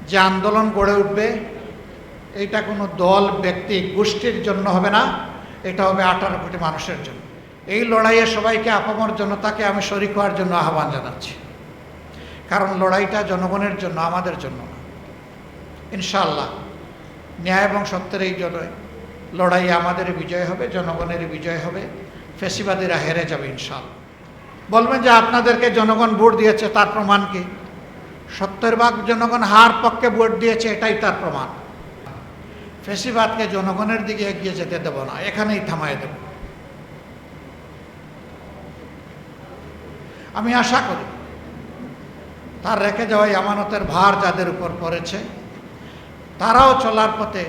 যে আন্দোলন গড়ে উঠবে এটা কোনো দল, ব্যক্তি, গোষ্ঠীর জন্য হবে না, এটা হবে 18 কোটি মানুষের জন্য। এই লড়াইয়ে সবাইকে আপামর জনতাকে আমি শরীক হওয়ার জন্য আহ্বান জানাচ্ছি, কারণ লড়াইটা জনগণের জন্য, আমাদের জন্য না। ইনশাআল্লাহ ন্যায় এবং সত্যের এই লড়াইয়ে আমাদের বিজয় হবে, জনগণের বিজয় হবে, ফ্যাসিবাদীরা হেরে যাবে ইনশাআল্লাহ। বলবেন যে আপনাদেরকে জনগণ ভোট দিয়েছে, তার প্রমাণ কি? 70% জনগণ হার পক্ষে ভোট দিয়েছে, এটাই তার প্রমাণ। ফ্যাসিবাদকে জনগণের দিকে এগিয়ে যেতে দেব না, এখানেই থামায় দেব। আমি আশা করি তার রেখে যাওয়া আমানতের ভার যাদের উপর পড়েছে তারাও চলার পথে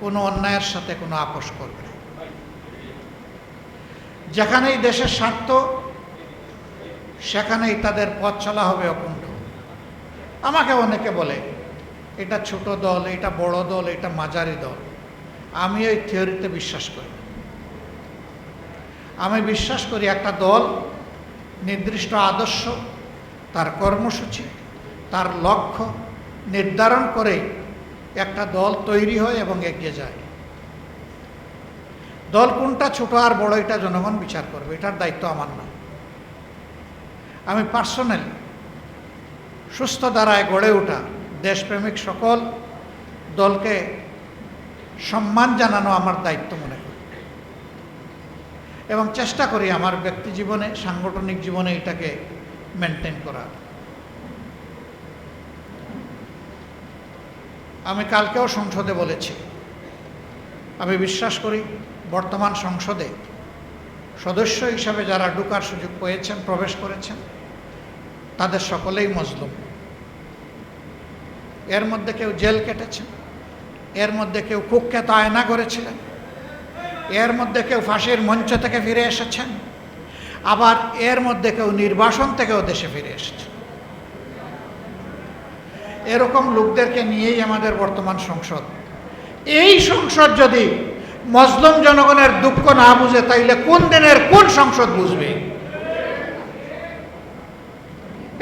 কোনো অন্যায়ের সাথে কোনো আপোষ করবে না। যেখানেই দেশের স্বার্থ সেখানেই তাদের পথ চলা হবে অকুণ্ঠ। আমাকে অনেকে বলে এটা ছোট দল, এটা বড় দল, এটা মাঝারি দল। আমি এই থিওরিতে বিশ্বাস করি। আমি বিশ্বাস করি একটা দল নির্দিষ্ট আদর্শ, তার কর্মসূচি, তার লক্ষ্য নির্ধারণ করে একটা দল তৈরি হয় এবং এগিয়ে যায়। দল কোনটা ছোট আর বড় এটা জনগণ বিচার করবে, এটার দায়িত্ব আমার না। আমি পার্সোনালি সুস্থ ধারায় গড়ে ওঠা দেশপ্রেমিক সকল দলকে সম্মান জানানো আমার দায়িত্ব মনে করি এবং চেষ্টা করি আমার ব্যক্তি জীবনে, সাংগঠনিক জীবনে এটাকে মেনটেন করার। আমি কালকেও সংসদে বলেছি, আমি বিশ্বাস করি বর্তমান সংসদে সদস্য হিসাবে যারা ঢোকার সুযোগ পেয়েছেন, প্রবেশ করেছেন, তাদের সকলেই মজলুম। এর মধ্যে কেউ জেল কেটেছেন, এর মধ্যে কেউ কুখ্যাত আয়না করেছিলেন, এর মধ্যে কেউ ফাঁসির মঞ্চ থেকে ফিরে এসেছেন, আবার এর মধ্যে কেউ নির্বাসন থেকেও দেশে ফিরে এসেছেন। এরকম লোকদেরকে নিয়েই আমাদের বর্তমান সংসদ। এই সংসদ যদি মজলুম জনগণের দুঃখ না বুঝে, তাইলে কোন দিনের কোন সংসদ বুঝবে?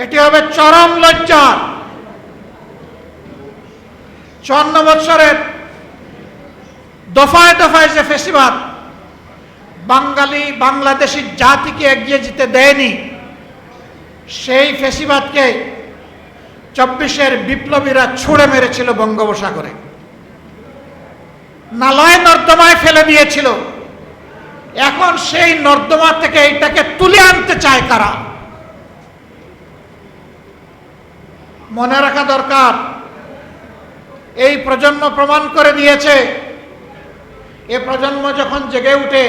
এটি হবে চরম লজ্জার। 54 বৎসরের দফায় দফায় যে ফ্যাসিবাদ বাংলাদেশি জাতিকে এগিয়ে যেতে দেয়নি, সেই ফ্যাসিবাদকে 24-এর বিপ্লবীরা ছুঁড়ে মেরেছিল বঙ্গোপসাগরে, নালায় নর্দমায় ফেলে দিয়েছিল। এখন সেই নর্দমা থেকে এটাকে তুলে আনতে চায় কারা? মনে রাখা দরকার, এই প্রজন্ম প্রমাণ করে দিয়েছে, এ প্রজন্ম যখন জেগে উঠে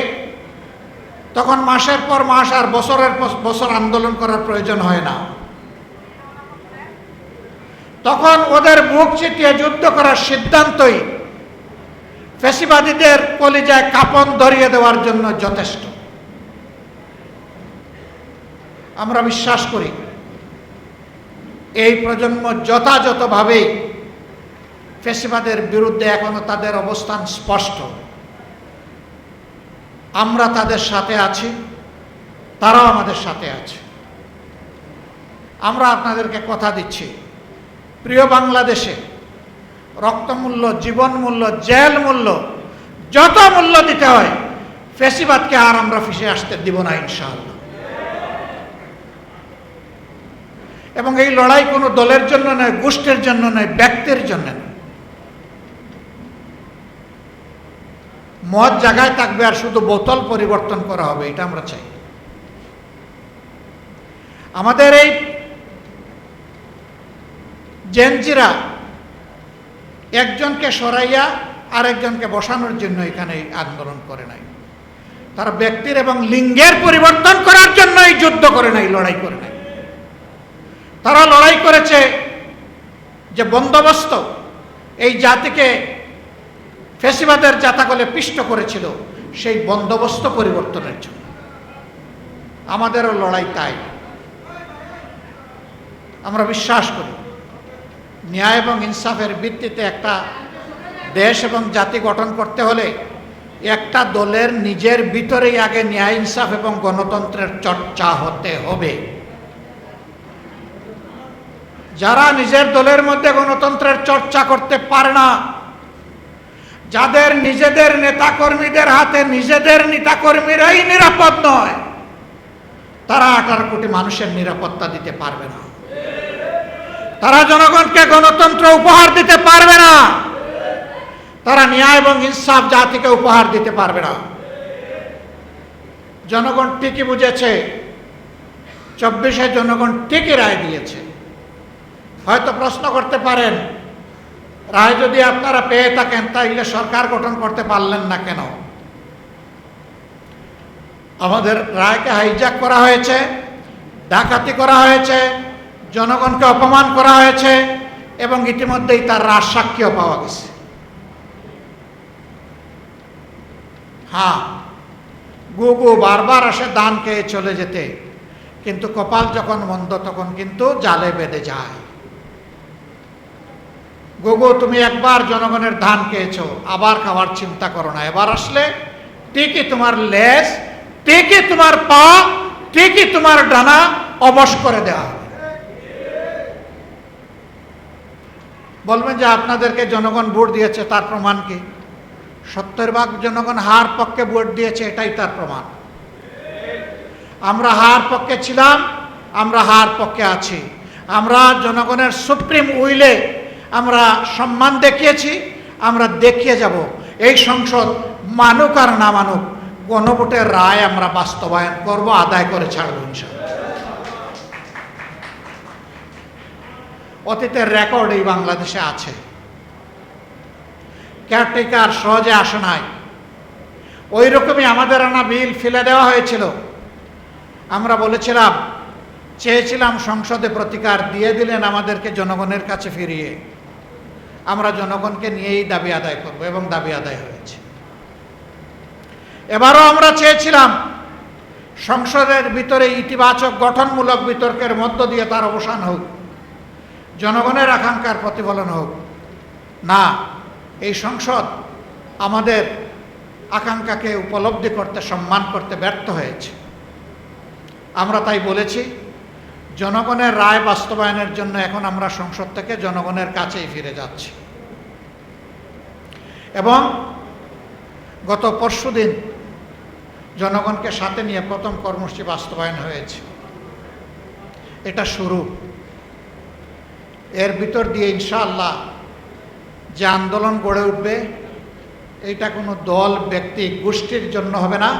তখন মাসের পর মাস আর বছরের পর বছর আন্দোলন করার প্রয়োজন হয় না। তখন ওদের বুক চিতিয়ে যুদ্ধ করার সিদ্ধান্তই ফ্যাসিবাদীদের কলিজায় কাঁপন ধরিয়ে দেওয়ার জন্য যথেষ্ট। আমরা বিশ্বাস করি এই প্রজন্ম যথাযথভাবে ফ্যাসিবাদের বিরুদ্ধে এখনো তাদের অবস্থান স্পষ্ট। আমরা তাদের সাথে আছি, তারাও আমাদের সাথে আছে। আমরা আপনাদেরকে কথা দিচ্ছি, প্রিয় বাংলাদেশে রক্তমূল্য, জীবন মূল্য, জেল মূল্য, যত মূল্য দিতে হয়, ফ্যাসিবাদকে আর আমরা ফিরে আসতে দিব না ইনশাআল্লাহ। এবং এই লড়াই কোনো দলের জন্য নয়, গোষ্ঠীর জন্য নয়, ব্যক্তির জন্য নয়। মদ জায়গায় থাকবে আর শুধু বোতল পরিবর্তন করা হবে, এটা আমরা চাই। আমাদের এই জেনজিরা একজনকে সরাইয়া আরেকজনকে বসানোর জন্য এখানে আন্দোলন করে নাই। তারা ব্যক্তির এবং লিঙ্গের পরিবর্তন করার জন্যই যুদ্ধ করে নাই, লড়াই করে নাই। তারা লড়াই করেছে যে বন্দোবস্ত এই জাতিকে ফ্যাসিবাদের জাতাকলে পিষ্ট করেছিল, সেই বন্দোবস্ত পরিবর্তনের জন্য। আমাদেরও লড়াই তাই। আমরা বিশ্বাস করি ন্যায় এবং ইনসাফের ভিত্তিতে একটা দেশ এবং জাতি গঠন করতে হলে একটা দলের নিজের ভিতরেই আগে ন্যায়, ইনসাফ এবং গণতন্ত্রের চর্চা হতে হবে। যারা নিজের দলের মধ্যে গণতন্ত্রের চর্চা করতে পারে না, যাদের নিজেদের নেতাকর্মীদের হাতে নিজেদের নেতাকর্মীরাই নিরাপদ নয়, তারা 18 কোটি মানুষের নিরাপত্তা দিতে পারবে না। তারা জনগণকে গণতন্ত্র উপহার দিতে পারবে না। তারা ন্যায় এবং ইনসাফ জাতিকে উপহার দিতে পারবে না। জনগণ ঠিকই বুঝেছে, 24-এ জনগণ ঠিকই রায় দিয়েছে। হয়তো প্রশ্ন করতে পারেন, রায় যদি আপনারা পেয়ে থাকেন তাইলে সরকার গঠন করতে পারলেন না কেন? আমাদের রায়কে হাইজ্যাক করা হয়েছে, ডাকাতি করা হয়েছে, জনগণকে অপমান করা হয়েছে এবং ইতিমধ্যেই তার রাজসাক্ষীও পাওয়া গেছে। হ্যাঁ, গুগু বারবার আসে দান খেয়ে চলে যেতে, কিন্তু কপাল যখন মন্দ তখন কিন্তু জালে বেঁধে যায়। গুগু, তুমি একবার জনগণের ধান খেয়েছো, আবার খাওয়ার চিন্তা করো না। এবার আসলে ঠিকই তোমার লেজ, ঠিকই তোমার পা, ঠিকই তোমার ডানা অবশ করে দেওয়া হবে। বলবেন যে আপনাদেরকে জনগণ ভোট দিয়েছে, তার প্রমাণ কি? 70% জনগণ হার পক্ষে ভোট দিয়েছে, এটাই তার প্রমাণ। আমরা হার পক্ষে ছিলাম, আমরা হার পক্ষে আছি। আমরা জনগণের সুপ্রিম উইলে আমরা সম্মান দেখিয়েছি, আমরা দেখিয়ে যাব। এই সংসদ মানুক আর না মানুক, গণভোটের রায় আমরা বাস্তবায়ন করব, আদায় করে ছাড়ব ইনশাআল্লাহ। অতীতের রেকর্ড এই বাংলাদেশে আছে। কেয়ারটেকার সহজে আসে নাই, ওই রকমই আমাদের আনা বিল ফেলে দেওয়া হয়েছিল। আমরা বলেছিলাম, চেয়েছিলাম সংসদে প্রতিকার, দিয়ে দিলেন আমাদেরকে জনগণের কাছে ফিরিয়ে। আমরা জনগণকে নিয়েই দাবি আদায় করব এবং দাবি আদায় হয়েছে। এবারও আমরা চেয়েছিলাম সংসদের ভিতরে ইতিবাচক গঠনমূলক বিতর্কের মধ্য দিয়ে তার অবসান হোক, জনগণের আকাঙ্ক্ষার প্রতিফলন হোক। না, এই সংসদ আমাদের আকাঙ্ক্ষাকে উপলব্ধি করতে, সম্মান করতে ব্যর্থ হয়েছে। আমরা তাই বলেছি, জনগণের রায় বাস্তবায়নের জন্য এখন আমরা সংসদ থেকে জনগণের কাছেই ফিরে যাচ্ছি। এবং গত পরশুদিন জনগণকে সাথে নিয়ে প্রথম কর্মসূচি বাস্তবায়ন হয়েছে। এটা শুরু। এর ভিতর দিয়ে ইনশাআল্লাহ যে আন্দোলন গড়ে উঠবে, এটা কোনো দল, ব্যক্তি, গোষ্ঠীর জন্য হবে না,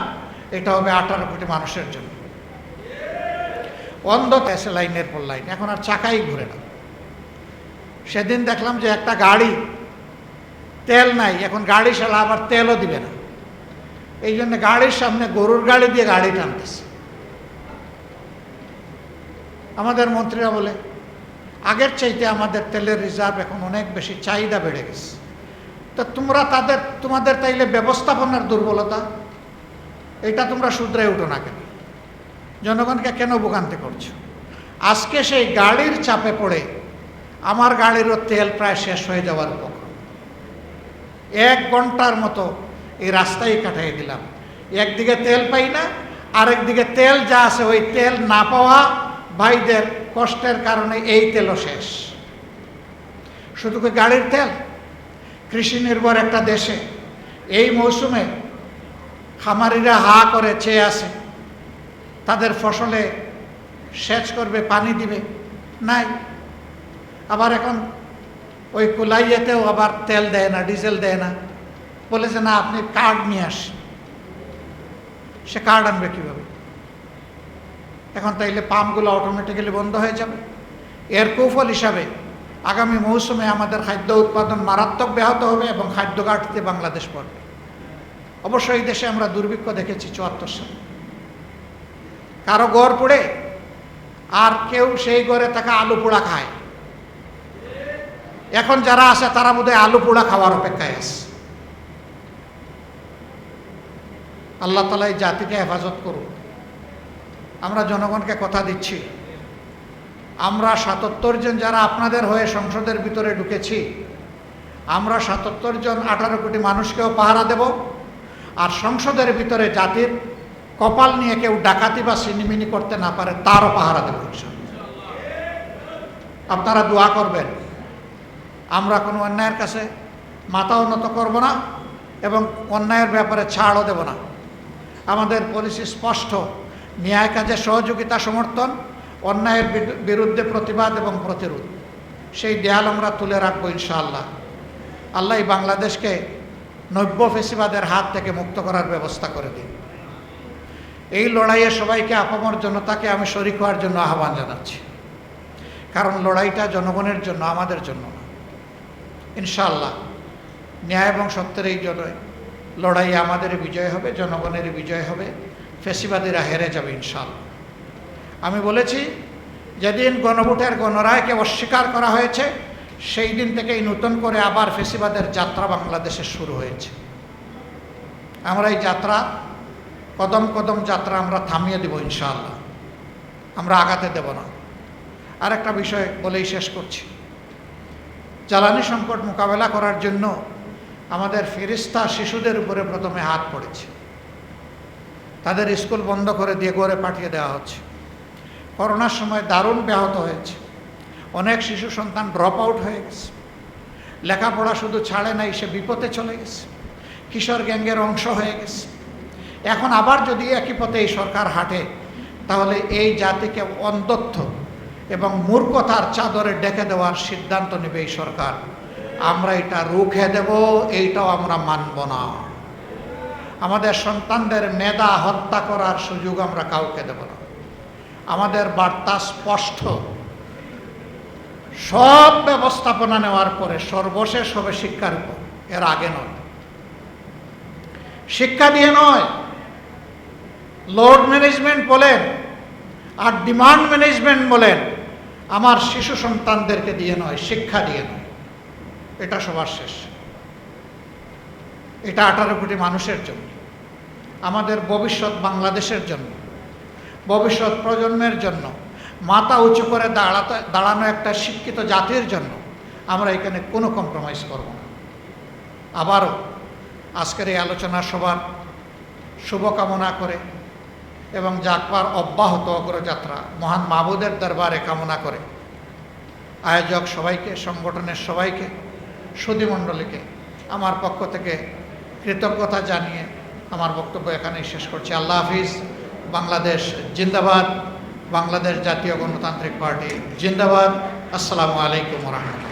এটা হবে 18 কোটি মানুষের জন্য। অন্ধ এসে লাইনের পর লাইন, এখন আর চাকাই ঘুরে না। সেদিন দেখলাম যে একটা গাড়ি তেল নাই, এখন গাড়ি শালা আবার তেলও দিবে না। এই জন্য গাড়ির সামনে গরুর গাড়ি দিয়ে গাড়ি টানতেছে। আমাদের মন্ত্রীরা বলে, আগের চাইতে আমাদের তেলের রিজার্ভ এখন অনেক বেশি, চাহিদা বেড়ে গেছে। তো তোমাদের তাইলে ব্যবস্থাপনার দুর্বলতা, এটা তোমরা শুধরে উঠো না কেন? জনগণকে কেন ভোগান্তি করছো? আজকে সেই গাড়ির চাপে পড়ে আমার গাড়িরও তেল প্রায় শেষ হয়ে যাওয়ার পর 1 ঘন্টার মতো এই রাস্তায় কাটাই দিলাম। একদিকে তেল পাই না, আরেকদিকে তেল যা আছে ওই তেল না পাওয়া ভাইদের কষ্টের কারণে এই তেলও শেষ। শুধু কি গাড়ির তেল? কৃষি নির্ভর একটা দেশে এই মৌসুমে খামারিরা হা করে চেয়ে আছে, তাদের ফসলে সেচ করবে, পানি দিবে, নাই। আবার এখন ওই কুলাইয়েতেও আবার তেল দেয় না, ডিজেল দেয় না, বলেছে না আপনি কার্ড নিয়ে আসেন। সে কার্ড আনবে কীভাবে? এখন তাইলে পাম্পগুলো অটোমেটিক্যালি বন্ধ হয়ে যাবে। এর কৌফল হিসাবে আগামী মৌসুমে আমাদের খাদ্য উৎপাদন মারাত্মক ব্যাহত হবে এবং খাদ্য ঘাটতিতে বাংলাদেশ পড়বে। অবশ্যই এই দেশে আমরা দুর্ভিক্ষ দেখেছি 74 সালে। কারো গড় পড়ে আর কেউ সেই গড়ে তাকে আলু পোড়া খায়। এখন যারা আছে তারা বোধহয় আলু পোড়া খাওয়ার অপেক্ষায় আছে। আল্লাহ তাআলা এই জাতিকে হেফাজত করুন। আমরা জনগণকে কথা দিচ্ছি, আমরা 77 জন যারা আপনাদের হয়ে সংসদের ভিতরে ঢুকেছি, আমরা 77 জন 18 কোটি মানুষকেও পাহারা দেব। আর সংসদের ভিতরে জাতির কপাল নিয়ে কেউ ডাকাতি বা সিনিমিনি করতে না পারে তারও পাহারা দেব। আপনারা দোয়া করবেন। আমরা কোনো অন্যায়ের কাছে মাথা উন্নত করব না এবং অন্যায়ের ব্যাপারে ছাড়ও দেব না। আমাদের পলিসি স্পষ্ট, ন্যায় কাজে সহযোগিতা সমর্থন, অন্যায়ের বিরুদ্ধে প্রতিবাদ এবং প্রতিরোধ। সেই দেয়াল আমরা তুলে রাখবো ইনশাআল্লাহ। আল্লাহ বাংলাদেশকে নব্য ফেসিবাদের হাত থেকে মুক্ত করার ব্যবস্থা করে দিন। এই লড়াইয়ে সবাইকে আপামর জনতাকে আমি শরীক হওয়ার জন্য আহ্বান জানাচ্ছি, কারণ লড়াইটা জনগণের জন্য, আমাদের জন্য না। ইনশাআল্লাহ ন্যায় এবং সত্যের এই লড়াইয়ে আমাদের বিজয় হবে, জনগণের বিজয় হবে, ফেসিবাদীরা হেরে যাবে ইনশাআল্লাহ। আমি বলেছি, যেদিন গণভোটের গণরায়কে অস্বীকার করা হয়েছে সেই দিন থেকেই নতুন করে আবার ফেসিবাদের যাত্রা বাংলাদেশে শুরু হয়েছে। আমরা এই যাত্রা কদম কদম যাত্রা আমরা থামিয়ে দেব ইনশাআল্লাহ, আমরা আগাতে দেব না। আরেকটা বিষয় বলেই শেষ করছি। জ্বালানি সংকট মোকাবেলা করার জন্য আমাদের ফেরেশতা শিশুদের উপরে প্রথমে হাত পড়েছে। তাদের স্কুল বন্ধ করে দিয়ে ঘরে পাঠিয়ে দেওয়া হচ্ছে। করোনার সময় দারুণ ব্যাহত হয়েছে। অনেক শিশু সন্তান ড্রপ আউট হয়ে গেছে। লেখাপড়া শুধু ছাড়ে নাই, সে বিপদে চলে গেছে, কিশোর গ্যাংয়ের অংশ হয়ে গেছে। এখন আবার যদি একই পথে এই সরকার হাঁটে, তাহলে এই জাতিকে অন্ধত্ব এবং মূর্খতার চাদরে ডেকে দেওয়ার সিদ্ধান্ত নেবে এই সরকার। আমরা এটা রুখে দেব, এইটাও আমরা মানব না। আমাদের সন্তানদের মেধা হত্যা করার সুযোগ আমরা কাউকে দেব না। আমাদের বার্তা স্পষ্ট, সব ব্যবস্থাপনা নেওয়ার পরে সর্বশেষ হবে শিক্ষার উপর, এর আগে নয়। শিক্ষা দিয়ে নয়, লোড ম্যানেজমেন্ট বলেন আর ডিমান্ড ম্যানেজমেন্ট বলেন, আমার শিশু সন্তানদেরকে দিয়ে নয়, শিক্ষা দিয়ে নয়। এটা সবার শেষ। এটা 18 কোটি মানুষের জন্য, আমাদের ভবিষ্যৎ বাংলাদেশের জন্য, ভবিষ্যৎ প্রজন্মের জন্য, মাথা উঁচু করে দাঁড়ানো একটা শিক্ষিত জাতির জন্য আমরা এখানে কোনো কম্প্রোমাইজ করব না। আবারও আজকের এই আলোচনা সবার শুভকামনা করে এবং যাকবার অব্যাহত অগ্রযাত্রা মহান মাবুদের দরবারে কামনা করে আয়োজক সবাইকে, সংগঠনের সবাইকে, সুধীমণ্ডলীকে আমার পক্ষ থেকে কৃতজ্ঞতা জানিয়ে আমার বক্তব্য এখানেই শেষ করছি। আল্লাহ হাফিজ। বাংলাদেশ জিন্দাবাদ। বাংলাদেশ জাতীয় গণতান্ত্রিক পার্টি জিন্দাবাদ। আসসালামু আলাইকুম ওয়া রাহমাতুল্লাহ।